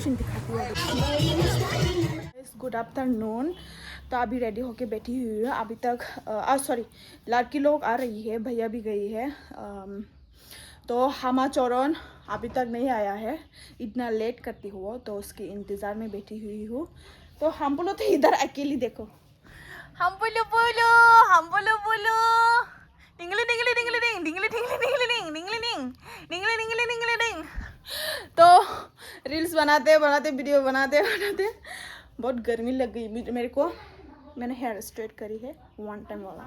Decoration दिखाती हूँ। Good afternoon. तो अभी रेडी होके बैठी हुई है। अभी तक सॉरी, लड़की लोग आ रही है, भैया भी गई है। तो हमा चौरन अभी तक नहीं आया है, इतना लेट करती हुआ, तो उसके इंतज़ार में बैठी हुई हूँ। तो हम बोलो तो इधर अकेली देखो, हम बोलो बोलो, हम बोलो बोलो, टिंगली टिंगली टिंगली टिंग, टिंगली टिंगली टिंगली टिंग, टिंगली टिंग, टिंगली टिंगली टिंगली टिंग। तो रील्स बनाते बनाते, वीडियो बनाते बनाते बहुत गर्मी लग गई मेरे को। मैंने हेयर स्ट्रेट करी है 1 टाइम वाला।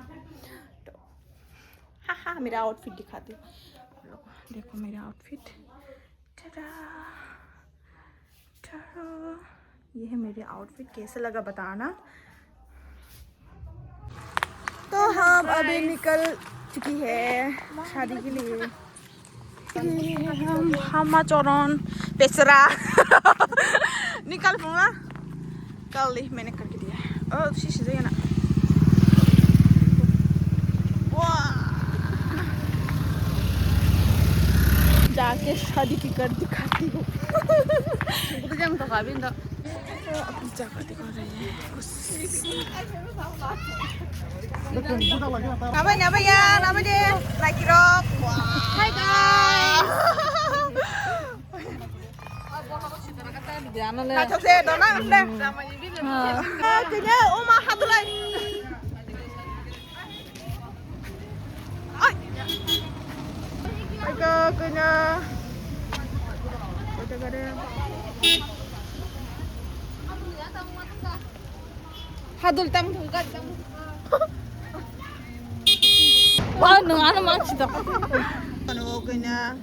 तो हाँ हाँ, मेरा आउटफिट दिखाती हूँ आप लोगों को। देखो मेरा आउटफिट, ये है मेरे आउटफिट। कैसा लगा बताना। तो हम अभी निकल चुकी है शादी के लिए। हम चौरन पेसरा निकल पूरा कल मैंने करके दिया है। शीशे से ना जाके शादी की कर दिखाती हूँ। अपनी जगह दिखा रही है। Hi guys. Hadul tam thungkat. Wah, nungan macam tu. Ano kanya?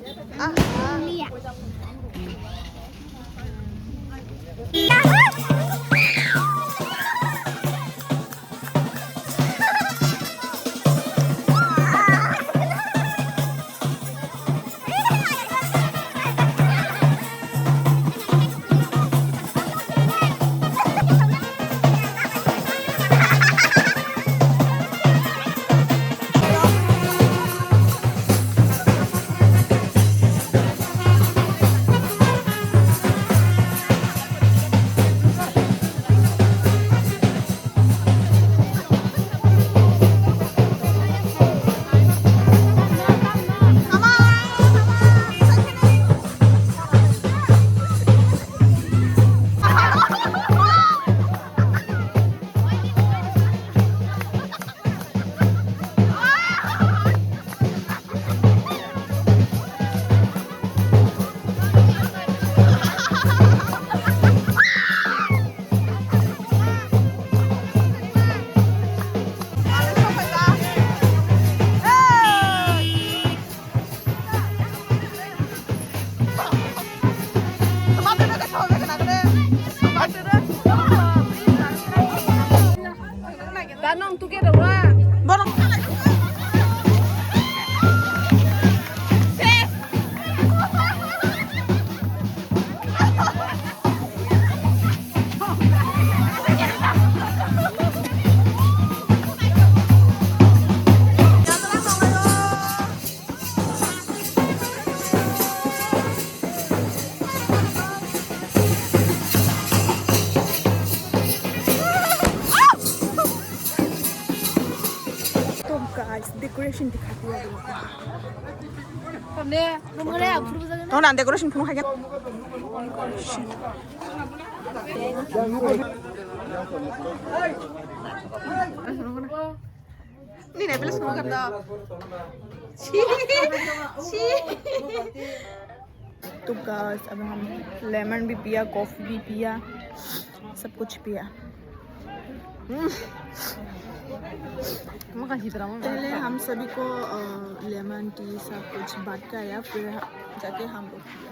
Danong together lah. Borong. Decoration दिखाती हूँ। तो ना डेकोरेशन क्यों है क्या? नहीं नहीं पहले सुनो करता। तो गाइस अब हम लेमन भी पिया, कॉफी भी पिया, सब कुछ पिया। पहले हम सभी को लेमन टी सब कुछ बांट के आया, फिर जाके हम लोग पिया।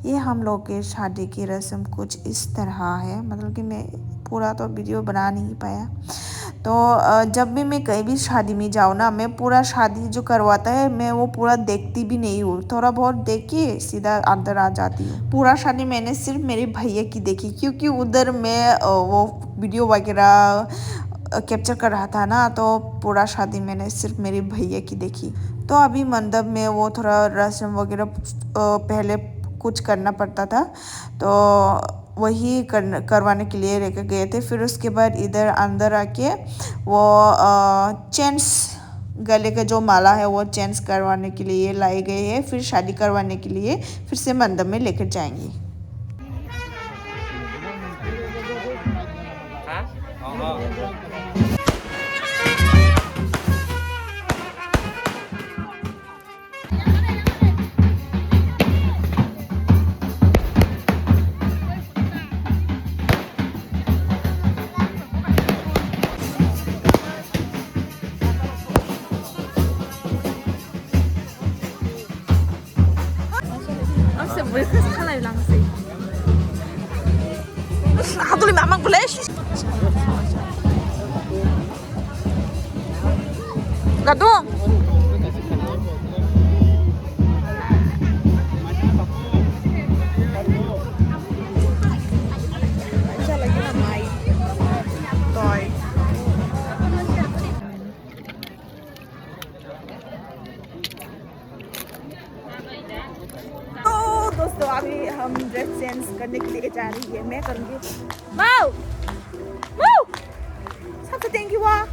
ये हम लोग के शादी की रस्म कुछ इस तरह है, मतलब कि मैं पूरा तो वीडियो बना नहीं पाया। तो जब भी मैं कहीं भी शादी में जाऊँ ना, मैं पूरा शादी जो करवाता है मैं वो पूरा देखती भी नहीं हूँ, थोड़ा बहुत देख के सीधा अंदर आ जाती हूँ। पूरा शादी मैंने सिर्फ मेरे भैया की देखी, क्योंकि उधर मैं वो वीडियो वगैरह कैप्चर कर रहा था ना, तो पूरा शादी मैंने सिर्फ मेरी भैया की देखी। तो अभी मंडप में वो थोड़ा रस्म वगैरह पहले कुछ करना पड़ता था, तो वही करवाने के लिए लेकर गए थे। फिर उसके बाद इधर अंदर आके वो चेन्स, गले का जो माला है वो चेन्स करवाने के लिए लाए गए हैं। फिर शादी करवाने के लिए फिर से मंडप में लेकर जाएंगे। 왜 그래서 하나를 나갔어요? 하도리 마망 볼래? 나도. दोस्तों अभी हम ड्रेस चेंज करने के लिए जा रही है। मैं करूँगी वाओ वाओ सबसे थैंक यू वाह।